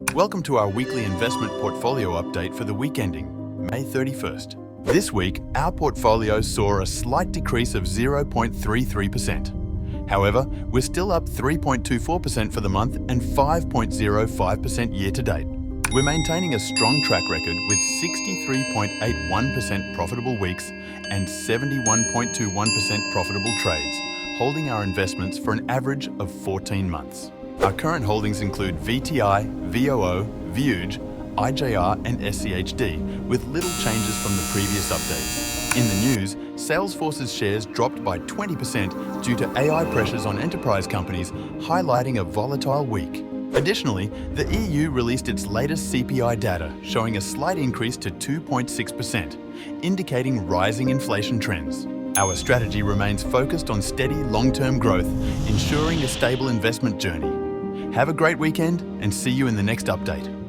Welcome to our weekly investment portfolio update for the week ending May 31st. This week, our portfolio saw a slight decrease of 0.33%. However, we're still up 3.24% for the month and 5.05% year to date. We're maintaining a strong track record with 63.81% profitable weeks and 71.21% profitable trades, holding our investments for an average of 14 months. Our current holdings include VTI, VOO, VUGE, IJR and SCHD, with little changes from the previous updates. In the news, Salesforce's shares dropped by 20% due to AI pressures on enterprise companies, highlighting a volatile week. Additionally, the EU released its latest CPI data, showing a slight increase to 2.6%, indicating rising inflation trends. Our strategy remains focused on steady long-term growth, ensuring a stable investment journey. Have a great weekend and see you in the next update.